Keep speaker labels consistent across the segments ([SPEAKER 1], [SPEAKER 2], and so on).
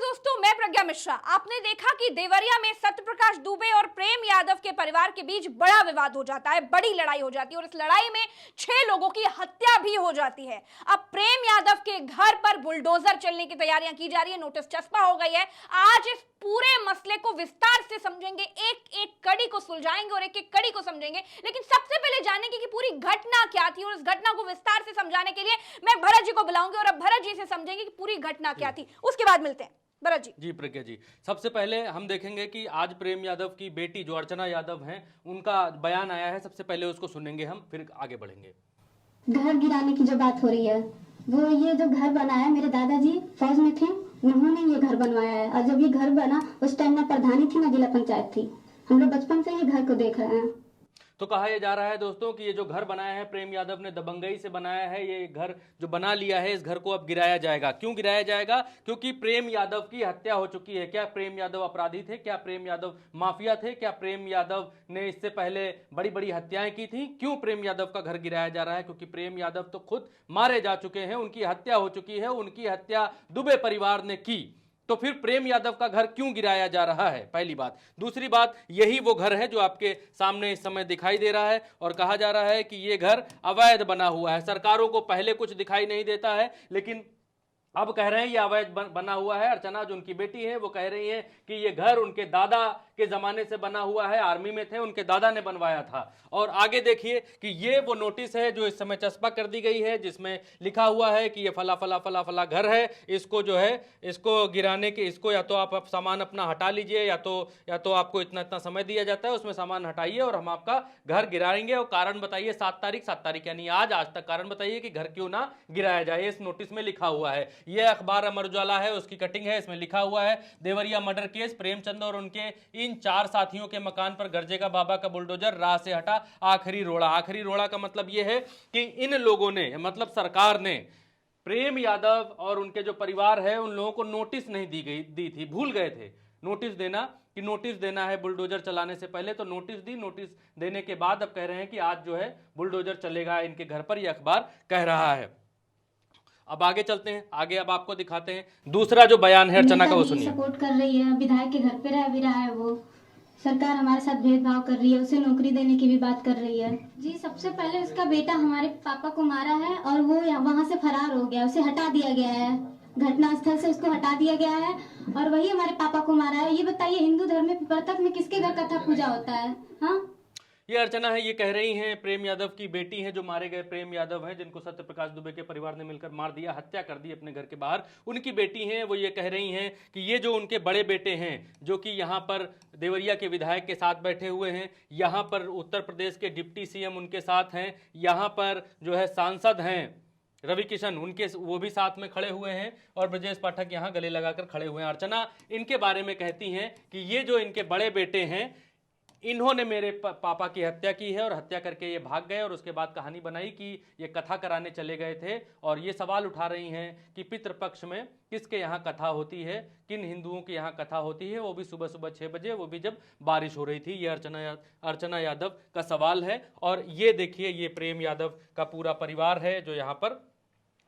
[SPEAKER 1] दोस्तों, मैं प्रज्ञा मिश्रा। आपने देखा कि देवरिया में सत्यप्रकाश दुबे और प्रेम यादव के परिवार के बीच बड़ा विवाद हो जाता है, बड़ी लड़ाई हो जाती है और इस लड़ाई में 6 लोगों की हत्या भी हो जाती है। अब प्रेम यादव के घर पर बुलडोजर चलने की तैयारियां की जा रही है, नोटिस चस्पा हो गई है। आज इस पूरे मसले को विस्तार से समझेंगे, एक एक कड़ी को सुलझाएंगे और एक एक कड़ी को समझेंगे। लेकिन सबसे पहले जानेंगे कि पूरी घटना क्या थी और इस घटना को विस्तार से समझाने के लिए मैं भरत जी को बुलाऊंगी और अब भरत जी से समझेंगे कि पूरी घटना क्या थी। उसके बाद मिलते हैं भरत जी।
[SPEAKER 2] जी प्रज्ञा जी, सबसे पहले हम देखेंगे कि आज प्रेम यादव की बेटी जो अर्चना यादव हैं, उनका बयान आया है। सबसे पहले उसको सुनेंगे हम, फिर आगे बढ़ेंगे।
[SPEAKER 3] घर गिराने की जो बात हो रही है, वो ये जो घर बना है, मेरे दादाजी फौज में थे, उन्होंने ये घर बनवाया है। और जब ये घर बना उस टाइम ना प्रधानी थी ना जिला पंचायत थी। हम लोग बचपन से ये घर को देख रहे हैं।
[SPEAKER 2] तो कहा यह जा रहा है दोस्तों कि ये जो घर बनाया है प्रेम यादव ने, दबंगई से बनाया है। ये घर जो बना लिया है, इस घर को अब गिराया जाएगा। क्यों गिराया जाएगा? क्योंकि प्रेम यादव की हत्या हो चुकी है। क्या प्रेम यादव अपराधी थे? क्या प्रेम यादव माफिया थे? क्या प्रेम यादव ने इससे पहले बड़ी बड़ी हत्याएं की थी? क्यों प्रेम यादव का घर गिराया जा रहा है? क्योंकि प्रेम यादव तो खुद मारे जा चुके हैं, उनकी हत्या हो चुकी है। उनकी हत्या दुबे परिवार ने की। तो फिर प्रेम यादव का घर क्यों गिराया जा रहा है? पहली बात। दूसरी बात, यही वो घर है जो आपके सामने इस समय दिखाई दे रहा है और कहा जा रहा है कि ये घर अवैध बना हुआ है। सरकारों को पहले कुछ दिखाई नहीं देता है, लेकिन अब कह रहे हैं ये अवैध बना हुआ है। अर्चना जो उनकी बेटी है वो कह रही है कि ये घर उनके दादा के जमाने से बना हुआ है, आर्मी में थे, उनके दादा ने बनवाया था। और आगे देखिए कि ये वो नोटिस है जो इस समय चस्पा कर दी गई है, जिसमें लिखा हुआ है कि ये फला फला फला फला घर है। इसको जो है, इसको गिराने के, इसको या तो आप सामान अपना हटा लीजिए, या तो आपको इतना इतना समय दिया जाता है, उसमें सामान हटाइए और हम आपका घर गिराएंगे। और कारण बताइए, 7 तारीख यानी आज तक कारण बताइए कि घर क्यों ना गिराया जाए। इस नोटिस में लिखा हुआ है। यह अखबार अमर उजाला है, उसकी कटिंग है। इसमें लिखा हुआ है, देवरिया मर्डर केस, प्रेमचंद और उनके इन 4 साथियों के मकान पर गरजेगा बाबा का बुलडोजर, राह से हटा आखिरी रोड़ा। आखिरी रोड़ा का मतलब यह है कि इन लोगों ने, मतलब सरकार ने, प्रेम यादव और उनके जो परिवार है उन लोगों को नोटिस नहीं दी थी, भूल गए थे नोटिस देना, कि नोटिस देना है बुलडोजर चलाने से पहले। तो नोटिस दी, नोटिस देने के बाद अब कह रहे हैं कि आज जो है बुलडोजर चलेगा इनके घर पर, यह अखबार कह रहा है। अब आगे चलते हैं, आगे अब आपको दिखाते हैं दूसरा जो बयान है अर्चना का, वो सुनिए।
[SPEAKER 3] सपोर्ट कर रही है, विधायक के घर पे रह भी रहा है वो। सरकार हमारे साथ भेदभाव कर रही है, उसे नौकरी देने की भी बात कर रही है। जी, सबसे पहले उसका बेटा हमारे पापा को मारा है और वो वहाँ से फरार हो गया, उसे हटा दिया गया है, घटना स्थल से उसको हटा दिया गया है और वही हमारे पापा को मारा है। ये बताइए, हिंदू धर्म में प्रतक में किसके घर कथा पूजा होता है? हाँ,
[SPEAKER 2] ये अर्चना है, ये कह रही हैं, प्रेम यादव की बेटी है, जो मारे गए प्रेम यादव हैं, जिनको सत्यप्रकाश दुबे के परिवार ने मिलकर मार दिया, हत्या कर दी अपने घर के बाहर, उनकी बेटी हैं। वो ये कह रही हैं कि ये जो उनके बड़े बेटे हैं, जो कि यहाँ पर देवरिया के विधायक के साथ बैठे हुए हैं, यहाँ पर उत्तर प्रदेश के डिप्टी सीएम उनके साथ हैं, यहाँ पर जो है सांसद हैं रवि किशन, उनके वो भी साथ में खड़े हुए हैं, और ब्रजेश पाठक यहाँ गले लगाकर खड़े हुए हैं। अर्चना इनके बारे में कहती हैं कि ये जो इनके बड़े बेटे हैं, इन्होंने मेरे पापा की हत्या की है और हत्या करके ये भाग गए, और उसके बाद कहानी बनाई कि ये कथा कराने चले गए थे। और ये सवाल उठा रही हैं कि पितृपक्ष में किसके यहाँ कथा होती है, किन हिंदुओं के यहाँ कथा होती है, वो भी सुबह सुबह 6 बजे, वो भी जब बारिश हो रही थी। ये अर्चना यादव का सवाल है। और ये देखिए, ये प्रेम यादव का पूरा परिवार है जो यहाँ पर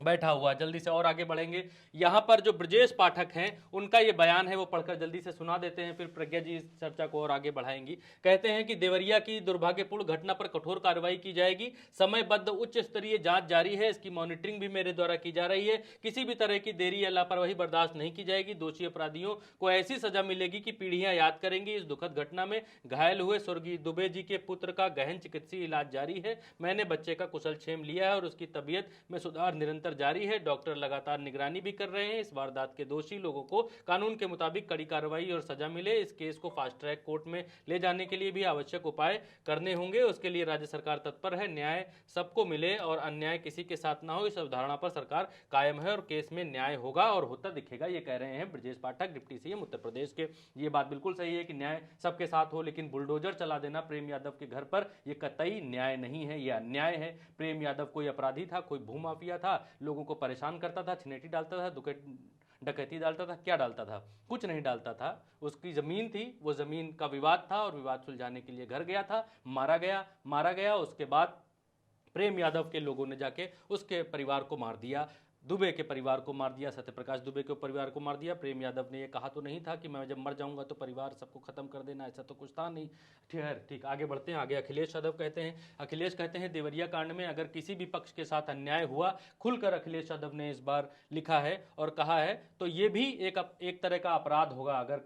[SPEAKER 2] बैठा हुआ। जल्दी से और आगे बढ़ेंगे। यहाँ पर जो ब्रजेश पाठक हैं, उनका ये बयान है, वो पढ़कर जल्दी से सुना देते हैं, फिर प्रज्ञा जी इस चर्चा को और आगे बढ़ाएंगी। कहते हैं कि देवरिया की दुर्भाग्यपूर्ण घटना पर कठोर कार्रवाई की जाएगी, समयबद्ध उच्च स्तरीय जांच जारी है, इसकी मॉनिटरिंग भी मेरे द्वारा की जा रही है, किसी भी तरह की देरी या लापरवाही बर्दाश्त नहीं की जाएगी। दोषी अपराधियों को ऐसी सजा मिलेगी कि पीढ़ियां याद करेंगी। इस दुखद घटना में घायल हुए स्वर्गीय दुबे जी के पुत्र का गहन चिकित्सीय इलाज जारी है। मैंने बच्चे का कुशल क्षेम लिया है और उसकी तबीयत में सुधार निरंतर जारी है। डॉक्टर लगातार निगरानी भी कर रहे हैं। इस वारदात के दोषी लोगों को कानून के मुताबिक कड़ी कार्रवाई और सजा मिले। इस केस को फास्ट ट्रैक कोर्ट में ले जाने के लिए भी आवश्यक उपाय करने होंगे। उसके लिए राज्य सरकार तत्पर है। न्याय सबको मिले और अन्याय किसी के साथ ना हो, इस अवधारणा पर सरकार कायम है और केस में न्याय होगा और होता दिखेगा। ये कह रहे हैं ब्रजेश पाठक, डिप्टी सीएम उत्तर प्रदेश के। ये बात बिल्कुल सही है कि न्याय सबके साथ हो, लेकिन बुलडोजर चला देना प्रेम यादव के घर पर, यह कतई न्याय नहीं है, यह अन्याय है। प्रेम यादव कोई अपराधी था, कोई भूमाफिया था, लोगों को परेशान करता था, छिनेटी डालता था, डकैती डालता था, क्या डालता था? कुछ नहीं डालता था। उसकी जमीन थी, वो जमीन का विवाद था और विवाद सुलझाने के लिए घर गया था, मारा गया। उसके बाद प्रेम यादव के लोगों ने जाके उसके परिवार को मार दिया। दुबे के परिवार को मार दिया, सत्यप्रकाश दुबे के परिवार को मार दिया। प्रेम यादव ने ये कहा तो नहीं था कि मैं जब मर जाऊंगा तो परिवार सबको खत्म कर देना, ऐसा तो कुछ था नहीं। ठीक, आगे बढ़ते हैं। आगे अखिलेश यादव कहते हैं देवरिया कांड में अगर किसी भी पक्ष के साथ अन्याय हुआ, खुलकर अखिलेश यादव ने इस बार लिखा है और कहा है, तो ये भी एक तरह का अपराध होगा अगर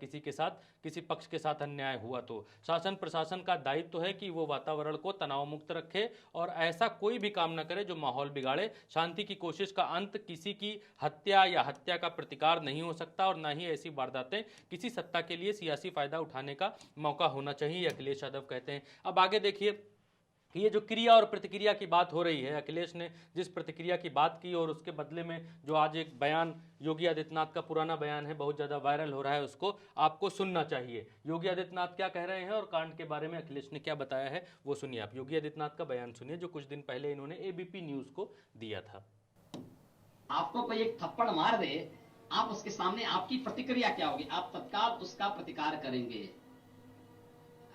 [SPEAKER 2] किसी पक्ष के साथ अन्याय हुआ तो। शासन प्रशासन का दायित्व है कि वो वातावरण को तनाव मुक्त रखे और ऐसा कोई भी काम न करे जो माहौल बिगाड़े। शांति की कोशिश का अंत किसी की हत्या या हत्या का प्रतिकार नहीं हो सकता और ना ही ऐसी वारदातें किसी सत्ता के लिए सियासी फायदा उठाने का मौका होना चाहिए, अखिलेश यादव कहते हैं। अब आगे देखिए कि ये जो क्रिया और प्रतिक्रिया की बात हो रही है, अखिलेश ने जिस प्रतिक्रिया की बात की और उसके बदले में जो आज एक बयान योगी आदित्यनाथ का पुराना बयान है, बहुत ज़्यादा वायरल हो रहा है, उसको आपको सुनना चाहिए। योगी आदित्यनाथ क्या कह रहे हैं और कांड के बारे में अखिलेश ने क्या बताया है वो सुनिए आप। योगी आदित्यनाथ का बयान सुनिए जो कुछ दिन पहले इन्होंने एबीपी न्यूज़ को दिया था।
[SPEAKER 4] आपको कोई एक थप्पड़ मार दे, आप उसके सामने आपकी प्रतिक्रिया क्या होगी? आप तत्काल उसका प्रतिकार करेंगे।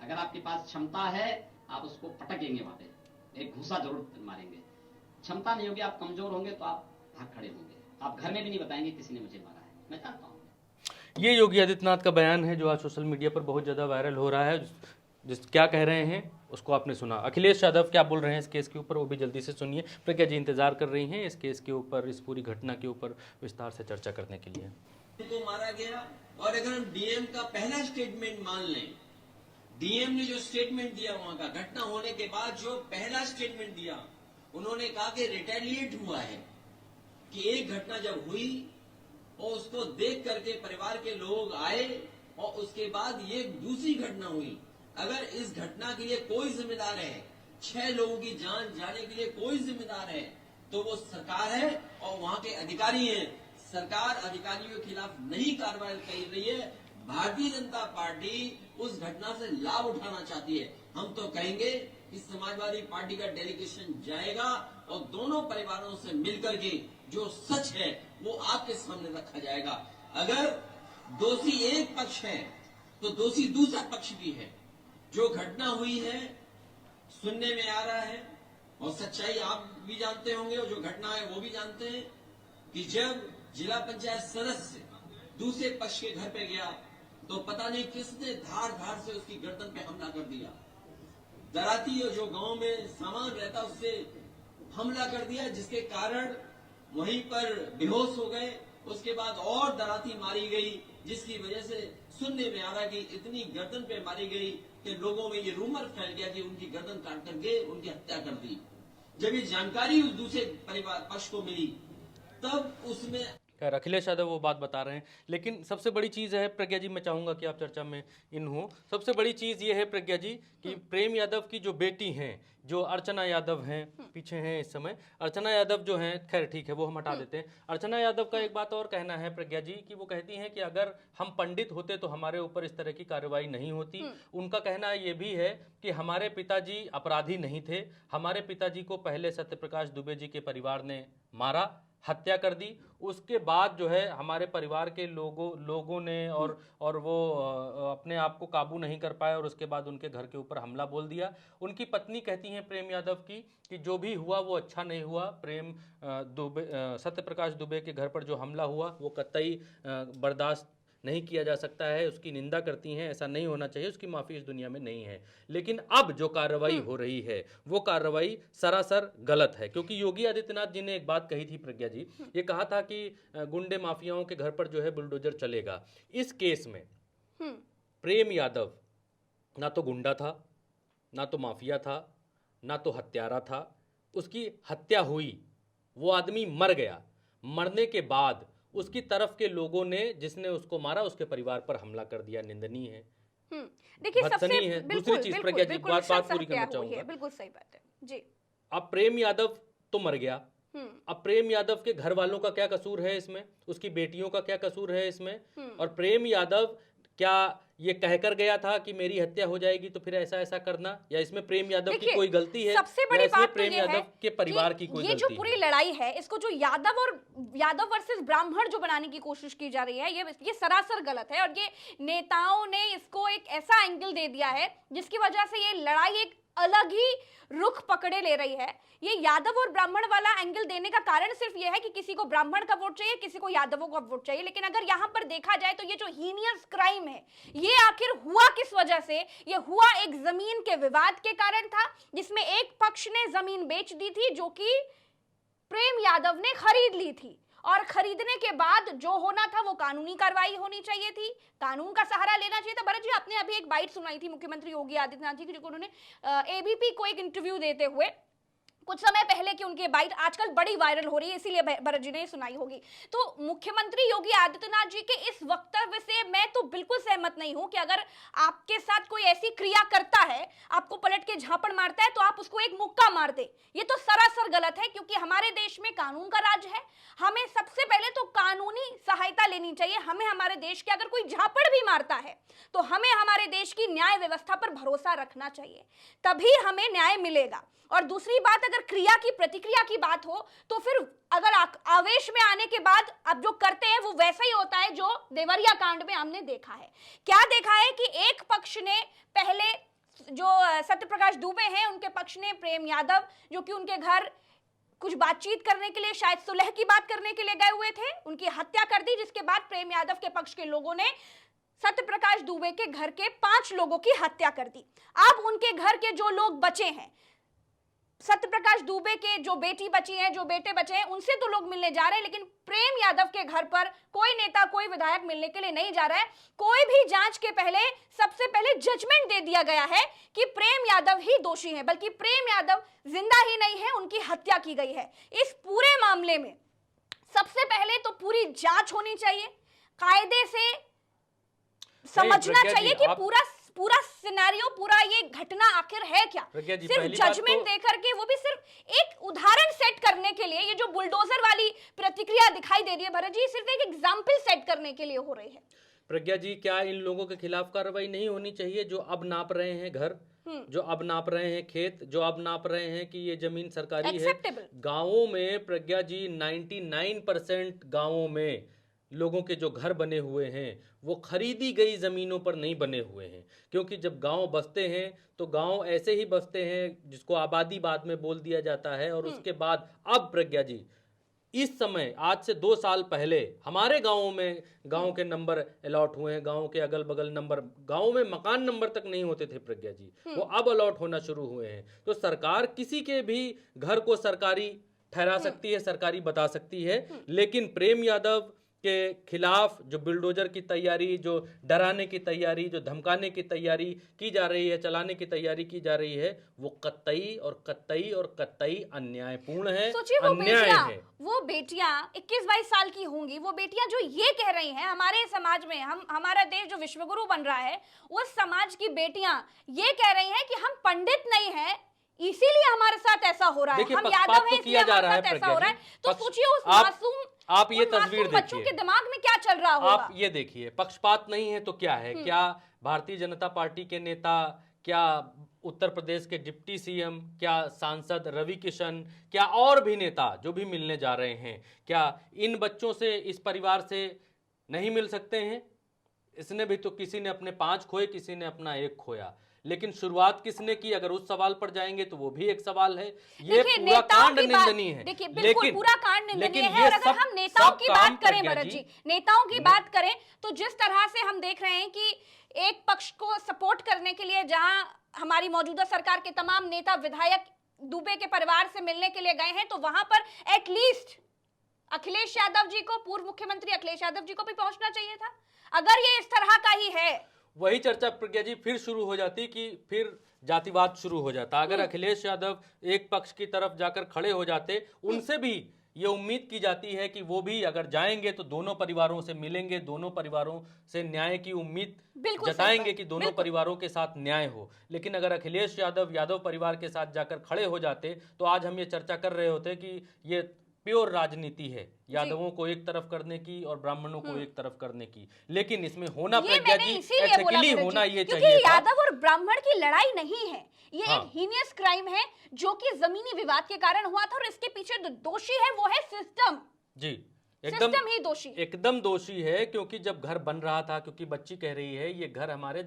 [SPEAKER 4] अगर आपके पास क्षमता है आप उसको पटकेंगे, वहां पे एक घूसा जरूर मारेंगे। क्षमता नहीं होगी, आप कमजोर होंगे तो आप भाग खड़े होंगे। आप घर में भी नहीं बताएंगे किसी ने मुझे मारा है, मैं जानता हूँ।
[SPEAKER 2] ये योगी आदित्यनाथ का बयान है जो आज सोशल मीडिया पर बहुत ज़्यादा वायरल हो रहा है। जिस क्या कह रहे हैं उसको आपने सुना। अखिलेश यादव क्या बोल रहे हैं इस केस के ऊपर वो भी जल्दी से सुनिए। प्रज्ञा जी इंतजार कर रही हैं इस केस के ऊपर, इस पूरी घटना के ऊपर विस्तार से चर्चा करने के लिए।
[SPEAKER 5] को मारा गया और अगर हम डीएम का पहला स्टेटमेंट मान लें, डीएम ने जो स्टेटमेंट दिया वहां का घटना होने के बाद जो पहला स्टेटमेंट दिया, उन्होंने कहा कि रिटेलिएट हुआ है, कि एक घटना जब हुई और उसको देख करके परिवार के लोग आए और उसके बाद ये दूसरी घटना हुई। अगर इस घटना के लिए कोई जिम्मेदार है, 6 लोगों की जान जाने के लिए कोई जिम्मेदार है तो वो सरकार है और वहां के अधिकारी हैं। सरकार अधिकारियों के खिलाफ नहीं कार्रवाई कर रही है। भारतीय जनता पार्टी उस घटना से लाभ उठाना चाहती है। हम तो कहेंगे कि समाजवादी पार्टी का डेलीगेशन जाएगा और दोनों परिवारों से मिलकर के जो सच है वो आपके सामने रखा जाएगा। अगर दोषी एक पक्ष है तो दोषी दूसरा पक्ष भी है। जो घटना हुई है सुनने में आ रहा है और सच्चाई आप भी जानते होंगे और जो घटना है वो भी जानते हैं कि जब जिला पंचायत सदस्य दूसरे पक्ष के घर पे गया तो पता नहीं किसने धार धार से उसकी गर्दन पे हमला कर दिया। दराती और जो गांव में सामान रहता उससे हमला कर दिया, जिसके कारण वहीं पर बेहोश हो गए। उसके बाद और दराती मारी गई, जिसकी वजह से सुनने में आ रहा कि इतनी गर्दन पे मारी गई कि लोगों में ये रूमर फैल गया कि उनकी गर्दन काट करके उनकी हत्या कर दी। जब ये जानकारी उस दूसरे परिवार पक्ष को मिली तब उसमें
[SPEAKER 2] खैर अखिलेश यादव वो बात बता रहे हैं। लेकिन सबसे बड़ी चीज़ है प्रज्ञा जी, मैं चाहूँगा कि आप चर्चा में इन हो। सबसे बड़ी चीज़ ये है प्रज्ञा जी कि प्रेम यादव की जो बेटी हैं, जो अर्चना यादव हैं, पीछे हैं इस समय, अर्चना यादव जो हैं, खैर ठीक है वो हम हटा देते हैं। अर्चना यादव का एक बात और कहना है प्रज्ञा जी कि वो कहती हैं कि अगर हम पंडित होते तो हमारे ऊपर इस तरह की कार्रवाई नहीं होती। उनका कहना ये भी है कि हमारे पिताजी अपराधी नहीं थे, हमारे पिताजी को पहले सत्यप्रकाश दुबे जी के परिवार ने मारा, हत्या कर दी। उसके बाद जो है हमारे परिवार के लोगों ने और वो अपने आप को काबू नहीं कर पाए और उसके बाद उनके घर के ऊपर हमला बोल दिया। उनकी पत्नी कहती हैं प्रेम यादव की कि जो भी हुआ वो अच्छा नहीं हुआ। सत्यप्रकाश दुबे के घर पर जो हमला हुआ वो कतई बर्दाश्त नहीं किया जा सकता है, उसकी निंदा करती हैं, ऐसा नहीं होना चाहिए, उसकी माफ़ी इस दुनिया में नहीं है। लेकिन अब जो कार्रवाई हो रही है वो कार्रवाई सरासर गलत है, क्योंकि योगी आदित्यनाथ जी ने एक बात कही थी प्रज्ञा जी, ये कहा था कि गुंडे माफियाओं के घर पर जो है बुलडोजर चलेगा। इस केस में प्रेम यादव ना तो गुंडा था, ना तो माफिया था, ना तो हत्यारा था। उसकी हत्या हुई, वो आदमी मर गया, मरने के बाद उसकी तरफ के लोगों ने, जिसने उसको मारा, उसके परिवार पर हमला कर दिया। निंदनीय है,
[SPEAKER 1] देखिए सबसे
[SPEAKER 2] है। दूसरी चीज प्रज्ञा जी, बात पूरी करना चाहूंगा,
[SPEAKER 1] बिल्कुल सही बात है जी।
[SPEAKER 2] अब प्रेम यादव तो मर गया, अब प्रेम यादव के घर वालों का क्या कसूर है इसमें, उसकी बेटियों का क्या कसूर है इसमें? और प्रेम यादव क्या ये कहकर गया था कि मेरी हत्या हो जाएगी तो फिर ऐसा ऐसा करना, या इसमें प्रेम यादव की कोई गलती है?
[SPEAKER 1] सबसे बड़ी बात
[SPEAKER 2] प्रेम यादव के परिवार की कोई गलती है?
[SPEAKER 1] ये जो पूरी लड़ाई है इसको जो यादव वर्सेस ब्राह्मण जो बनाने की कोशिश की जा रही है, ये सरासर गलत है। और ये नेताओं ने इसको एक ऐसा एंगल दे दिया है जिसकी वजह से ये लड़ाई एक अलग ही रुख पकड़े ले रही है। ये यादव और ब्राह्मण वाला एंगल देने का कारण सिर्फ ये है कि किसी को ब्राह्मण का वोट चाहिए, किसी को यादवों का वोट चाहिए। लेकिन अगर यहां पर देखा जाए तो ये जो हीनियस क्राइम है, ये आखिर हुआ किस वजह से? ये हुआ एक जमीन के विवाद के कारण था, जिसमें एक पक्ष ने जमीन बेच दी थी जो कि प्रेम यादव ने खरीद ली थी, और खरीदने के बाद जो होना था वो कानूनी कार्रवाई होनी चाहिए थी, कानून का सहारा लेना चाहिए था। भरत जी, आपने अभी एक बाइट सुनाई थी मुख्यमंत्री योगी आदित्यनाथ जी की, जो उन्होंने एबीपी को एक इंटरव्यू देते हुए कुछ समय पहले की उनकी बाइट आजकल बड़ी वायरल हो रही है, इसीलिए भरत जी ने सुनाई होगी। तो मुख्यमंत्री योगी आदित्यनाथ जी के इस वक्तव्य से मैं तो बिल्कुल सहमत नहीं हूं कि अगर आपके साथ कोई ऐसी क्रिया करता है, आपको पलट के झापड़ मारता है, तो आप उसको एक मुक्का मार दे। ये तो सरासर गलत है, क्योंकि हमारे देश में कानून का राज है। हमें सबसे पहले तो कानूनी सहायता लेनी चाहिए। हमें हमारे देश के अगर कोई झापड़ भी मारता है तो हमें हमारे देश की न्याय व्यवस्था पर भरोसा रखना चाहिए, तभी हमें न्याय मिलेगा। और दूसरी बात, अगर क्रिया की प्रतिक्रिया की बात हो तो फिर अगर आवेश में आने के बाद अब जो करते हैं वो वैसा ही होता है जो देवरिया कांड में हमने देखा है। क्या देखा है कि एक पक्ष ने पहले, जो सत्यप्रकाश दुबे हैं, उनके पक्ष ने प्रेम यादव, जो कि उनके घर कुछ बातचीत करने के लिए, शायद सुलह की बात करने के लिए गए हुए थे, उनकी हत्या कर दी। जिसके बाद प्रेम यादव के पक्ष के लोगों ने सत्यप्रकाश दुबे के घर के 5 लोगों की हत्या कर दी। अब उनके घर के जो लोग बचे हैं, सत्यप्रकाश दुबे के जो बेटी बची है, जो बेटे बचे हैं, उनसे तो लोग मिलने जा रहे हैं, लेकिन प्रेम यादव के घर पर कोई नेता, कोई विधायक मिलने के लिए नहीं जा रहा है। कोई भी जांच के पहले सबसे पहले जजमेंट दे दिया गया है कि प्रेम यादव ही दोषी है, बल्कि प्रेम यादव जिंदा ही नहीं है, उनकी हत्या की गई है। इस पूरे मामले में सबसे पहले तो पूरी जांच होनी चाहिए, कायदे से समझना चाहिए कि पूरा सिनेरियो, पूरा ये घटना आखिर है क्या। सिर्फ जजमेंट देकर के, वो भी सिर्फ एक उदाहरण सेट करने के लिए, ये जो बुलडोजर वाली प्रतिक्रिया दिखाई दे रही है भरत जी, सिर्फ एक एग्जाम्पल सेट करने के लिए हो रही है।
[SPEAKER 2] प्रज्ञा जी, क्या इन लोगों के खिलाफ कार्रवाई नहीं होनी चाहिए जो अब नाप रहे हैं घर, जो अब नाप रहे हैं खेत, जो अब नाप रहे हैं कि ये जमीन सरकारी है? गांवों में प्रज्ञा जी 99% गांवों में लोगों के जो घर बने हुए हैं वो खरीदी गई जमीनों पर नहीं बने हुए हैं। क्योंकि जब गांव बसते हैं तो गांव ऐसे ही बसते हैं जिसको आबादी बाद में बोल दिया जाता है। और उसके बाद अब प्रज्ञा जी, इस समय आज से 2 साल पहले हमारे गांवों में गांव के नंबर अलॉट हुए हैं, गांव के अगल बगल नंबर, गांव में मकान नंबर तक नहीं होते थे प्रज्ञा जी, वो अब अलॉट होना शुरू हुए हैं। तो सरकार किसी के भी घर को सरकारी ठहरा सकती है, सरकारी बता सकती है, लेकिन प्रेम यादव के खिलाफ जो बुलडोजर की तैयारी, जो डराने की तैयारी, जो धमकाने की तैयारी की जा रही है, चलाने की तैयारी की जा रही है, वो कतई और कतई और कतई अन्यायपूर्ण है, अन्याय है।
[SPEAKER 1] वो बेटियां 21-22 साल की होंगी, वो बेटियां जो ये कह रही हैं हमारे समाज में, हमारा देश जो विश्वगुरु बन रहा है, उस समाज की बेटियां ये कह रही हैं कि हम पंडित नहीं हैं, इसीलिए हमारे साथ ऐसा हो रहा है, हम यादव हैं इसलिए हमारे साथ ऐसा हो रहा है। तो सोचिए उस मासूम,
[SPEAKER 2] आप ये तस्वीर
[SPEAKER 1] बच्चों के दिमाग में क्या चल रहा होगा।
[SPEAKER 2] आप ये देखिए, पक्षपात नहीं है तो क्या है? क्या भारतीय जनता पार्टी के नेता, क्या उत्तर प्रदेश के डिप्टी सीएम, क्या सांसद रवि किशन, क्या और भी नेता जो भी मिलने जा रहे हैं, क्या इन बच्चों से, इस परिवार से नहीं मिल सकते हैं? इसने भी तो, किसी ने अपने 5 खोए, किसी ने अपना 1 खोया, लेकिन शुरुआत किसने की? अगर उस सवाल पर जाएंगे तो वो भी एक सवाल है। ये पूरा कांड निंदनीय है।
[SPEAKER 1] देखिए, बिल्कुल पूरा कांड निंदनीय है। और अगर हम नेताओं की बात करें भरत जी, नेताओं की बात करें तो जिस तरह से हम देख रहे हैं कि एक पक्ष को सपोर्ट करने के लिए जहां हमारी मौजूदा सरकार के तमाम नेता विधायक दुबे के परिवार से मिलने के लिए गए हैं, तो वहां पर एटलीस्ट अखिलेश यादव जी को, पूर्व मुख्यमंत्री अखिलेश यादव जी को भी पहुंचना चाहिए था। अगर ये इस तरह का ही है,
[SPEAKER 2] वही चर्चा प्रज्ञा जी फिर शुरू हो जाती कि फिर जातिवाद शुरू हो जाता। अगर अखिलेश यादव एक पक्ष की तरफ जाकर खड़े हो जाते, उनसे भी ये उम्मीद की जाती है कि वो भी अगर जाएंगे तो दोनों परिवारों से मिलेंगे, दोनों परिवारों से न्याय की उम्मीद जताएंगे कि दोनों परिवारों के साथ न्याय हो। लेकिन अगर अखिलेश यादव परिवार के साथ जाकर खड़े हो जाते तो आज हम ये चर्चा कर रहे होते कि ये प्योर राजनीति है, यादवों को एक तरफ करने की और ब्राह्मणों को एक तरफ करने की। लेकिन इसमें होना प्रज्ञा जी एथिकली होना ये चाहिए।
[SPEAKER 1] यादव और ब्राह्मण की लड़ाई नहीं है, ये एक हीनियस क्राइम है जो कि जमीनी विवाद के कारण हुआ था, और इसके पीछे दोषी है वो है सिस्टम।
[SPEAKER 2] जी,
[SPEAKER 1] सिस्टम ही दोषी है।
[SPEAKER 2] एकदम दोषी है, क्योंकि जब घर बन रहा था, क्योंकि बच्ची कह रही है ये घर हमारे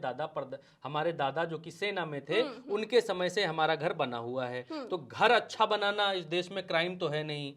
[SPEAKER 2] दादा जो कि सेना में थे उनके समय से हमारा घर बना हुआ है। तो घर अच्छा बनाना इस देश में क्राइम तो है नहीं,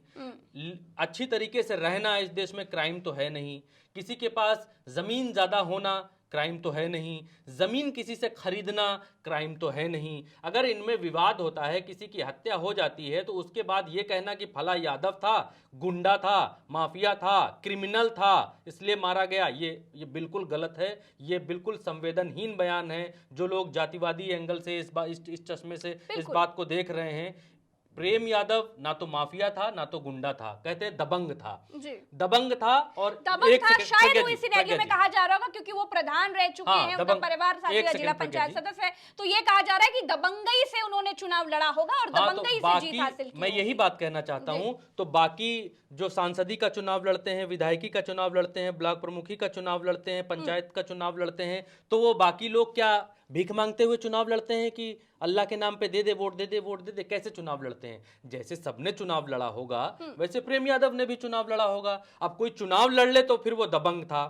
[SPEAKER 2] अच्छी तरीके से रहना इस देश में क्राइम तो है नहीं, किसी के पास जमीन ज्यादा होना क्राइम तो है नहीं, जमीन किसी से खरीदना क्राइम तो है नहीं। अगर इनमें विवाद होता है, किसी की हत्या हो जाती है, तो उसके बाद ये कहना कि फला यादव था, गुंडा था, माफिया था, क्रिमिनल था, इसलिए मारा गया, ये बिल्कुल गलत है। ये बिल्कुल संवेदनहीन बयान है। जो लोग जातिवादी एंगल से इस चश्मे से इस बात को देख रहे हैं, प्रेम यादव ना तो माफिया था ना तो गुंडा था, कहते हैं दबंग था
[SPEAKER 1] जी।
[SPEAKER 2] दबंग था। और
[SPEAKER 1] दबंग
[SPEAKER 2] एक
[SPEAKER 1] था,
[SPEAKER 2] सेकंड,
[SPEAKER 1] शायद
[SPEAKER 2] प्रज्ञा
[SPEAKER 1] वो
[SPEAKER 2] जी,
[SPEAKER 1] इस सिनेरियो में कहा जा रहा होगा क्योंकि वो प्रधान रह चुके हैं, उनका परिवार साथी
[SPEAKER 2] एक
[SPEAKER 1] जिला
[SPEAKER 2] सेकंड, प्रज्ञा
[SPEAKER 1] पंचायत
[SPEAKER 2] जी।
[SPEAKER 1] सदस्य है, तो ये कहा जा रहा है कि दबंगई से उन्होंने चुनाव लड़ा होगा और
[SPEAKER 2] हाँ, तो
[SPEAKER 1] दबंगई से
[SPEAKER 2] बाकी
[SPEAKER 1] जीत हासिल की
[SPEAKER 2] मैं यही
[SPEAKER 1] होगी।
[SPEAKER 2] बात कहना चाहता हूं। तो बाकी जो सांसदी का चुनाव लड़ते हैं, विधायकी का चुनाव लड़ते हैं, ब्लॉक प्रमुखी का चुनाव लड़ते हैं, पंचायत का चुनाव लड़ते हैं, तो वो बाकी लोग क्या भीख मांगते हुए चुनाव लड़ते हैं कि अल्लाह के नाम पे दे दे वोट, दे दे वोट, दे दे? कैसे चुनाव लड़ते हैं? जैसे सबने चुनाव लड़ा होगा वैसे प्रेम यादव ने भी चुनाव लड़ा होगा। अब कोई चुनाव लड़ ले तो फिर वो दबंग था,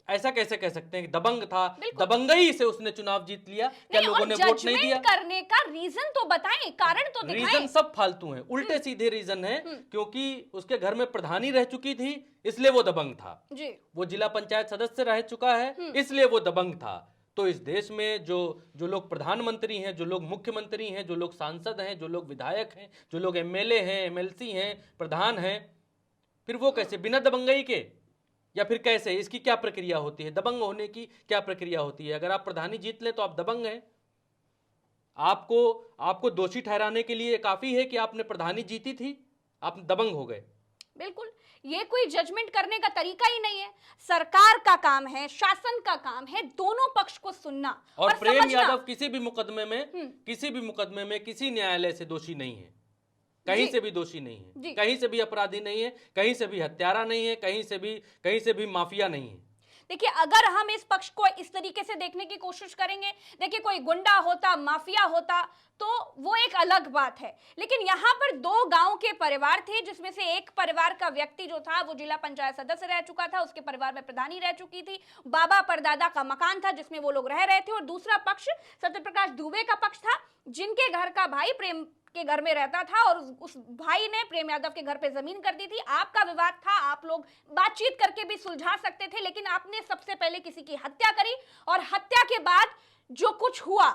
[SPEAKER 2] ऐसा कैसे कह सकते हैं कि दबंग था? दबंगई से उसने चुनाव जीत लिया। क्या
[SPEAKER 1] नहीं,
[SPEAKER 2] लोगों
[SPEAKER 1] और
[SPEAKER 2] ने वोट नहीं दिया?
[SPEAKER 1] जजमेंट करने का रीजन तो बताएं, कारण तो दिखाएं।
[SPEAKER 2] रीजन सब फालतू हैं, उल्टे सीधे रीजन है। क्योंकि उसके घर में प्रधानी रह चुकी थी इसलिए वो दबंग था
[SPEAKER 1] जी।
[SPEAKER 2] वो जिला पंचायत सदस्य रह चुका है इसलिए वो दबंग था। तो इस देश में जो लोग प्रधानमंत्री हैं, जो लोग मुख्यमंत्री हैं, जो लोग सांसद हैं, जो लोग विधायक हैं, जो लोग एमएलए हैं, एमएलसी हैं, प्रधान हैं, फिर वो कैसे बिना दबंगई के, या फिर कैसे? इसकी क्या प्रक्रिया होती है? दबंग होने की क्या प्रक्रिया होती है? अगर आप प्रधानी जीत ले तो आप दबंग हैं। आपको दोषी ठहराने के लिए काफी है कि आपने प्रधानी जीती थी, आप दबंग हो गए।
[SPEAKER 1] बिल्कुल, ये कोई जजमेंट करने का तरीका ही नहीं है। सरकार का काम है, शासन का काम है दोनों पक्ष को सुनना
[SPEAKER 2] और प्रेम
[SPEAKER 1] समझना।
[SPEAKER 2] यादव किसी भी मुकदमे में किसी न्यायालय से दोषी नहीं है, कहीं से भी दोषी नहीं है, कहीं से भी अपराधी नहीं है, कहीं से भी हत्यारा नहीं है, कहीं से भी माफिया नहीं है।
[SPEAKER 1] देखिए, अगर हम इस पक्ष को इस तरीके से देखने की कोशिश करेंगे, देखिए कोई गुंडा होता, माफिया होता, तो वो एक अलग बात है। लेकिन यहाँ पर दो गांव के परिवार थे, जिसमें से एक परिवार का व्यक्ति जो था वो जिला पंचायत सदस्य रह चुका था, उसके परिवार में प्रधानी रह चुकी थी, बाबा परदादा का मकान था जिसमें वो लोग रह रहे थे, और दूसरा पक्ष सत्यप्रकाश दुबे का पक्ष था, जिनके घर का भाई प्रेम के घर में रहता था और उस भाई ने प्रेम यादव के घर पे जमीन कर दी थी। आपका विवाद था, आप लोग बातचीत करके भी सुलझा सकते थे, लेकिन आपने सबसे पहले किसी की हत्या करी, और हत्या के बाद जो कुछ हुआ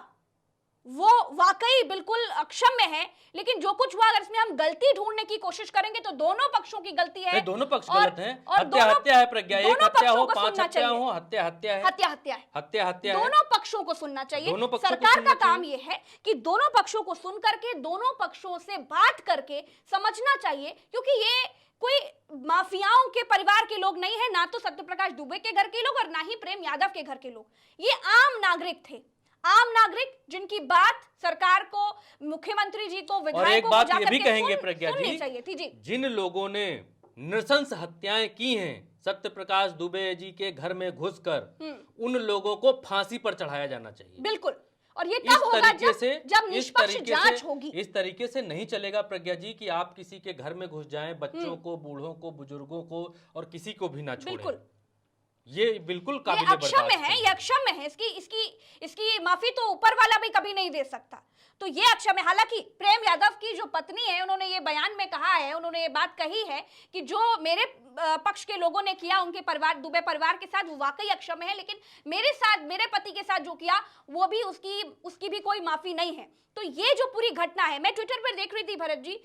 [SPEAKER 1] वो वाकई बिल्कुल अक्षम्य है। लेकिन जो कुछ हुआ, अगर इसमें हम गलती ढूंढने की कोशिश करेंगे तो दोनों पक्षों की गलती है।
[SPEAKER 2] दोनों पक्ष गलत हैं।
[SPEAKER 1] हत्या
[SPEAKER 2] हत्या है प्रज्ञा, एक हत्या हो, 5 हत्या हो, हत्या है,
[SPEAKER 1] हत्या है,
[SPEAKER 2] हत्या है।
[SPEAKER 1] दोनों पक्षों को सुनना चाहिए। सरकार का काम यह है कि दोनों पक्षों को सुन करके, दोनों पक्षों से बात करके समझना चाहिए, क्योंकि ये कोई माफियाओं के परिवार के लोग नहीं है, ना तो सत्यप्रकाश दुबे के घर के लोग और ना ही प्रेम यादव के घर के लोग। ये आम नागरिक थे, आम नागरिक जिनकी बात सरकार को, मुख्यमंत्री जी को, विधायकों को,
[SPEAKER 2] और एक बात ये भी कहेंगे प्रज्ञा जी,
[SPEAKER 1] चाहिए थी जी।
[SPEAKER 2] जिन लोगों ने नृशंस हत्याएं की हैं सत्यप्रकाश दुबे जी के घर में घुसकर, उन लोगों को फांसी पर चढ़ाया जाना चाहिए।
[SPEAKER 1] बिल्कुल, और ये तब होगा जब निष्पक्ष जांच होगी।
[SPEAKER 2] इस तरीके से नहीं चलेगा प्रज्ञा जी कि आप किसी के घर में घुस जाएं, बच्चों को, बूढ़ों को, बुजुर्गों को और किसी को भी ना छोड़ें।
[SPEAKER 1] बिल्कुल,
[SPEAKER 2] ये बिल्कुल
[SPEAKER 1] ये अक्षम्य है, ये अक्षम्य है। इसकी माफी तो ऊपर वाला भी कभी नहीं दे सकता। तो ये अक्षम्य। हालांकि प्रेम यादव की जो पत्नी है, उन्होंने ये बयान में कहा है, उन्होंने ये बात कही है कि जो मेरे पक्ष के लोगों ने किया उनके परिवार, दुबे परिवार के साथ, वो वाकई अक्षम्य है, लेकिन मेरे साथ, मेरे पति के साथ जो किया वो भी उसकी भी कोई माफी नहीं है। तो ये जो पूरी घटना है, मैं ट्विटर पर देख रही थी भरत जी,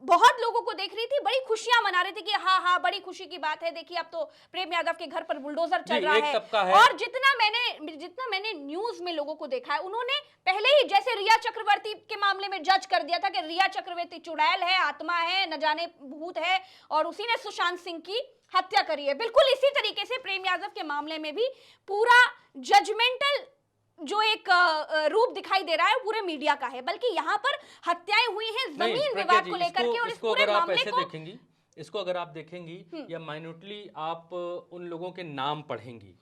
[SPEAKER 1] बहुत लोगों को देख रही थी, बड़ी खुशियां मना रहे थे कि हाँ हाँ बड़ी खुशी की बात है, देखिए अब तो प्रेम यादव के घर पर बुलडोजर चल रहा है। और जितना मैंने न्यूज में लोगों को देखा है, उन्होंने पहले ही जैसे रिया चक्रवर्ती के मामले में जज कर दिया था कि रिया चक्रवर्ती चुड़ैल है, आत्मा है, न जाने भूत है, और उसी ने सुशांत सिंह की हत्या करी है। बिल्कुल इसी तरीके से प्रेम यादव के मामले में भी पूरा जजमेंटल जो एक रूप दिखाई दे रहा है पूरे मीडिया का है, बल्कि यहाँ पर हत्याएं हुई हैं जमीन विवाद को लेकर के, और इस पूरे मामले को
[SPEAKER 2] देखेंगी, इसको अगर आप देखेंगी या माइन्यूटली आप उन लोगों के नाम पढ़ेंगी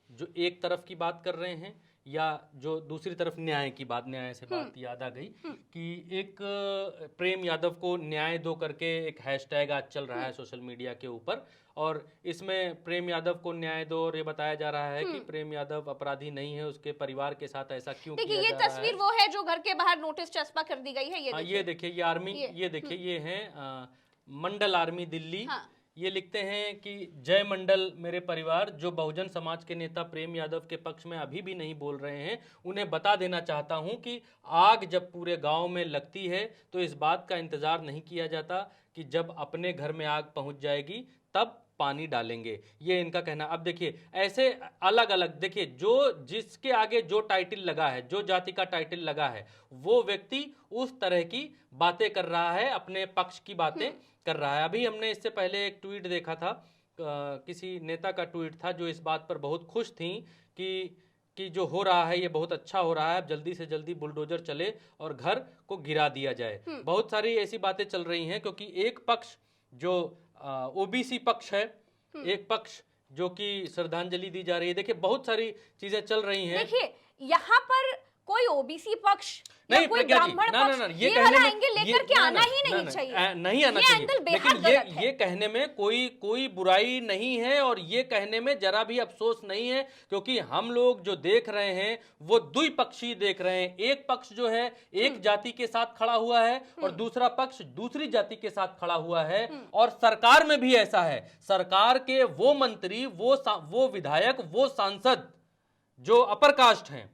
[SPEAKER 2] जो एक तरफ की बात कर रहे हैं, या जो दूसरी तरफ न्याय की बात, न्याय से बात याद आ गई कि एक प्रेम यादव को न्याय दो करके एक हैशटैग आज चल रहा है सोशल मीडिया के ऊपर, और इसमें प्रेम यादव को न्याय दो और ये बताया जा रहा है कि प्रेम यादव अपराधी नहीं है, उसके परिवार के साथ ऐसा क्यों किया
[SPEAKER 1] देखिए ये
[SPEAKER 2] जा रहा
[SPEAKER 1] तस्वीर
[SPEAKER 2] है।
[SPEAKER 1] वो है जो घर के बाहर नोटिस चस्पा कर दी गई है।
[SPEAKER 2] ये देखिए ये आर्मी, ये देखिए ये है मंडल आर्मी दिल्ली।
[SPEAKER 1] हाँ।
[SPEAKER 2] ये लिखते हैं कि जय मंडल मेरे परिवार, जो बहुजन समाज के नेता प्रेम यादव के पक्ष में अभी भी नहीं बोल रहे हैं, उन्हें बता देना चाहता हूं कि आग जब पूरे गांव में लगती है तो इस बात का इंतजार नहीं किया जाता कि जब अपने घर में आग पहुंच जाएगी तब पानी डालेंगे, ये इनका कहना। अब देखिए ऐसे अलग अलग, देखिए जो जिसके आगे जो टाइटल लगा है, जो जाति का टाइटल लगा है, वो व्यक्ति उस तरह की बातें कर रहा है, अपने पक्ष की बातें कर रहा है। अभी हमने इससे पहले एक ट्वीट देखा था, किसी नेता का ट्वीट था जो इस बात पर बहुत खुश थी कि जो हो रहा है ये बहुत अच्छा हो रहा है, जल्दी से जल्दी बुलडोजर चले और घर को गिरा दिया जाए। बहुत सारी ऐसी बातें चल रही हैं क्योंकि एक पक्ष जो ओबीसी पक्ष है, एक पक्ष जो कि श्रद्धांजलि दी जा रही है। देखिए बहुत सारी चीजें चल रही हैं।
[SPEAKER 1] देखिए यहाँ पर कोई ओबीसी पक्ष
[SPEAKER 2] नहीं
[SPEAKER 1] कोई
[SPEAKER 2] प्रज्ञा जी,
[SPEAKER 1] ब्राह्मण
[SPEAKER 2] ना
[SPEAKER 1] पक्ष,
[SPEAKER 2] ना
[SPEAKER 1] ये वाला एंगल लेकर के आना ही नहीं चाहिए,
[SPEAKER 2] नहीं आना
[SPEAKER 1] ये
[SPEAKER 2] चाहिए।
[SPEAKER 1] एंगल बेहद
[SPEAKER 2] लेकिन
[SPEAKER 1] गलत है।
[SPEAKER 2] ये कहने में कोई बुराई नहीं है और ये कहने में जरा भी अफसोस नहीं है, क्योंकि हम लोग जो देख रहे हैं वो द्विपक्षीय देख रहे हैं। एक पक्ष जो है एक जाति के साथ खड़ा हुआ है और दूसरा पक्ष दूसरी जाति के साथ खड़ा हुआ है। और सरकार में भी ऐसा है, सरकार के वो मंत्री, वो विधायक, वो सांसद जो अपर कास्ट हैं,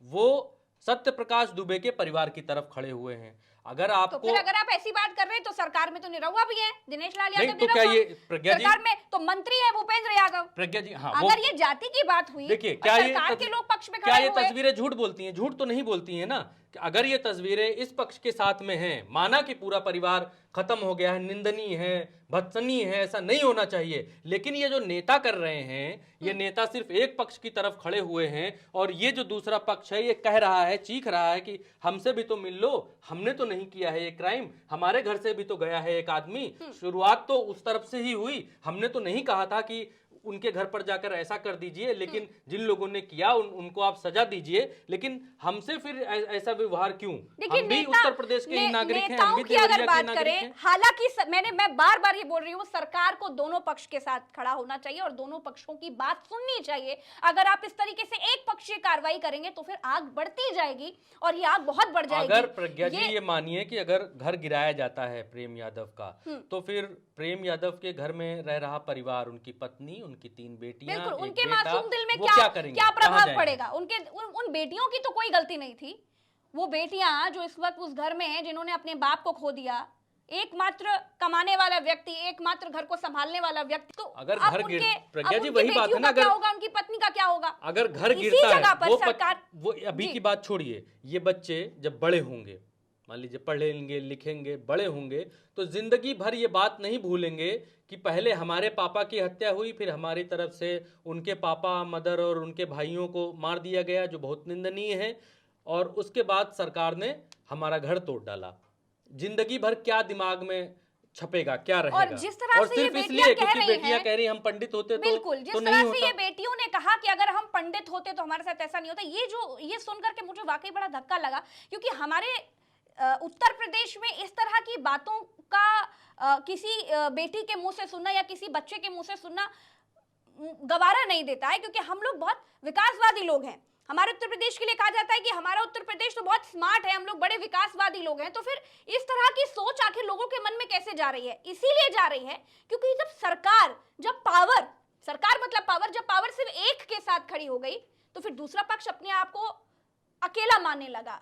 [SPEAKER 2] वो सत्य प्रकाश दुबे के परिवार की तरफ खड़े हुए हैं। अगर आपको
[SPEAKER 1] तो फिर अगर आप ऐसी बात कर रहे हैं तो सरकार में तो निरहुआ भी है, दिनेश लाल यादव
[SPEAKER 2] नहीं, तो क्या ये प्रज्ञा जी,
[SPEAKER 1] सरकार में तो मंत्री है भूपेंद्र यादव।
[SPEAKER 2] प्रज्ञा जी हाँ,
[SPEAKER 1] अगर ये जाति की बात हुई,
[SPEAKER 2] देखिए
[SPEAKER 1] और
[SPEAKER 2] क्या ये
[SPEAKER 1] सरकार के लोग पक्ष में
[SPEAKER 2] क्या
[SPEAKER 1] खड़े
[SPEAKER 2] ये
[SPEAKER 1] हुए,
[SPEAKER 2] तस्वीरें झूठ बोलती हैं? झूठ तो नहीं बोलती हैं ना। अगर ये तस्वीरें इस पक्ष के साथ में हैं, माना कि पूरा परिवार खत्म हो गया है, निंदनीय है, भत्सनीय है, ऐसा नहीं होना चाहिए, लेकिन ये जो नेता कर रहे हैं, ये नेता सिर्फ एक पक्ष की तरफ खड़े हुए हैं और ये जो दूसरा पक्ष है ये कह रहा है, चीख रहा है कि हमसे भी तो मिल लो, हमने तो नहीं किया है ये क्राइम, हमारे घर से भी तो गया है एक आदमी, शुरुआत तो उस तरफ से ही हुई, हमने तो नहीं कहा था कि उनके घर पर जाकर ऐसा कर दीजिए, लेकिन जिन लोगों ने किया उनको आप सजा दीजिए, लेकिन हमसे फिर ऐसा व्यवहार क्यों? हम भी उत्तर प्रदेश के ही नागरिक हैं, हम भी
[SPEAKER 1] की अगर
[SPEAKER 2] देवरिया के
[SPEAKER 1] बात
[SPEAKER 2] नागरिक
[SPEAKER 1] करें,
[SPEAKER 2] हैं।
[SPEAKER 1] हालांकि मैं बार बार ये बोल रही हूँ, सरकार को दोनों पक्ष के साथ खड़ा होना चाहिए और दोनों पक्षों की बात सुननी चाहिए। अगर आप इस तरीके से एक पक्षीय कार्रवाई करेंगे तो फिर आग बढ़ती जाएगी और ये आग बहुत बढ़ जाएगी।
[SPEAKER 2] अगर प्रज्ञा जी ये मानिए कि अगर घर गिराया जाता है प्रेम यादव का, तो फिर प्रेम यादव के घर में रह रहा परिवार, उनकी पत्नी, उनकी 3 बेटियां,
[SPEAKER 1] बिल्कुल,
[SPEAKER 2] एक
[SPEAKER 1] उनके
[SPEAKER 2] बेटा,
[SPEAKER 1] मासूम दिल में
[SPEAKER 2] वो
[SPEAKER 1] क्या
[SPEAKER 2] करेंगे?
[SPEAKER 1] क्या
[SPEAKER 2] कहाँ
[SPEAKER 1] प्रभाव
[SPEAKER 2] जाएंगे?
[SPEAKER 1] पड़ेगा? उन बेटियों की तो कोई गलती नहीं थी। वो बेटियां जो इस वक्त उस घर में हैं, जिन्होंने अपने बाप को खो दिया, एकमात्र कमाने वाला व्यक्ति, एकमात्र घर को संभालने वाला व्यक्ति, तो
[SPEAKER 2] अगर
[SPEAKER 1] अब
[SPEAKER 2] घर
[SPEAKER 1] उनके-
[SPEAKER 2] प्रज्ञा
[SPEAKER 1] अब
[SPEAKER 2] जी
[SPEAKER 1] उनकी
[SPEAKER 2] वही बात है
[SPEAKER 1] बेटियों
[SPEAKER 2] ना,
[SPEAKER 1] का क्या
[SPEAKER 2] अगर
[SPEAKER 1] होगा, उनकी पत्नी का क्या होगा?
[SPEAKER 2] अगर घर
[SPEAKER 1] इसी
[SPEAKER 2] गिरता
[SPEAKER 1] जगह
[SPEAKER 2] है
[SPEAKER 1] पर सरकार,
[SPEAKER 2] वो अभी
[SPEAKER 1] जी।
[SPEAKER 2] की बात छोड़िए, ये बच्चे जब बड़े होंगे, मान लीजिए पढ़ेंगे लिखेंगे बड़े होंगे, तो जिंदगी भर ये बात नहीं भूलेंगे कि पहले हमारे पापा की हत्या हुई, फिर हमारी तरफ से उनके पापा, मदर और उनके भाइयों को मार दिया गया, जो बहुत निंदनीय है, और उसके बाद सरकार ने हमारा घर तोड़ डाला। जिंदगी भर क्या दिमाग में छपेगा, क्या रहेगा?
[SPEAKER 1] और जिस तरह
[SPEAKER 2] और
[SPEAKER 1] से ये
[SPEAKER 2] सिर्फ
[SPEAKER 1] बेटियां
[SPEAKER 2] इसलिए
[SPEAKER 1] कह
[SPEAKER 2] क्योंकि
[SPEAKER 1] रही
[SPEAKER 2] बेटियां
[SPEAKER 1] हैं,
[SPEAKER 2] कह रही हम पंडित होते
[SPEAKER 1] बिल्कुल, जिस
[SPEAKER 2] तो
[SPEAKER 1] तरह
[SPEAKER 2] नहीं
[SPEAKER 1] से
[SPEAKER 2] होता।
[SPEAKER 1] ये बेटियों ने कहा कि अगर हम पंडित होते तो हमारे साथ ऐसा नहीं होता, ये सुनकर के मुझे वाकई बड़ा धक्का लगा, क्योंकि हमारे उत्तर प्रदेश में इस तरह की बातों का किसी बेटी के मुंह से सुनना या किसी बच्चे के मुंह से सुनना गवारा नहीं देता है, क्योंकि हम लोग बहुत विकासवादी लोग हैं। हमारे उत्तर प्रदेश के लिए कहा जाता है कि हमारा उत्तर प्रदेश तो बहुत स्मार्ट है, हम लोग बड़े विकासवादी लोग हैं। तो फिर इस तरह की सोच आखिर लोगों के मन में कैसे जा रही है? इसीलिए जा रही है क्योंकि जब जब पावर सिर्फ एक के साथ खड़ी हो गई, तो फिर दूसरा पक्ष अपने आप को अकेला मानने लगा।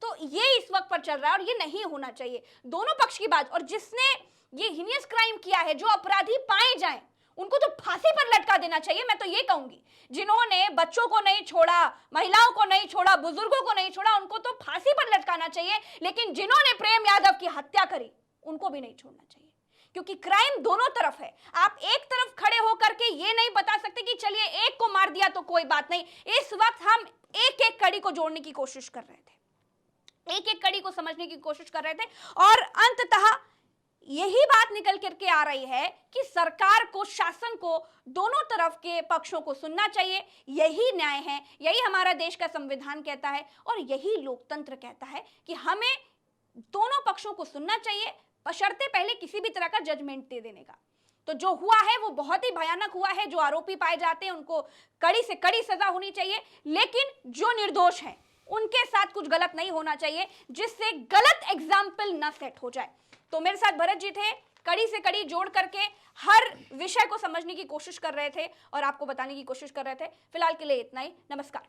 [SPEAKER 1] तो ये इस वक्त पर चल रहा है और ये नहीं होना चाहिए। दोनों पक्ष की बात, और जिसने ये हीनियस क्राइम किया है, जो अपराधी पाए जाएं, उनको तो फांसी पर लटका देना चाहिए। मैं तो ये कहूंगी, जिन्होंने बच्चों को नहीं छोड़ा, महिलाओं को नहीं छोड़ा, बुजुर्गों को नहीं छोड़ा, उनको तो फांसी पर लटकाना चाहिए। लेकिन जिन्होंने प्रेम यादव की हत्या करी, उनको भी नहीं छोड़ना चाहिए, क्योंकि क्राइम दोनों तरफ है। आप एक तरफ खड़े होकर के ये नहीं बता सकते कि चलिए एक को मार दिया तो कोई बात नहीं। इस वक्त हम एक एक कड़ी को जोड़ने की कोशिश कर रहे थे, एक एक कड़ी को समझने की कोशिश कर रहे थे, और अंततः यही बात निकल करके आ रही है कि सरकार को, शासन को दोनों तरफ के पक्षों को सुनना चाहिए। यही न्याय है, यही हमारा देश का संविधान कहता है और यही लोकतंत्र कहता है कि हमें दोनों पक्षों को सुनना चाहिए, बशर्ते पहले किसी भी तरह का जजमेंट दे देने का। तो जो हुआ है वो बहुत ही भयानक हुआ है। जो आरोपी पाए जाते हैं उनको कड़ी से कड़ी सजा होनी चाहिए, लेकिन जो निर्दोष हैं उनके साथ कुछ गलत नहीं होना चाहिए, जिससे गलत एग्जाम्पल ना सेट हो जाए। तो मेरे साथ भरत जी थे, कड़ी से कड़ी जोड़ करके हर विषय को समझने की कोशिश कर रहे थे और आपको बताने की कोशिश कर रहे थे। फिलहाल के लिए इतना ही। नमस्कार।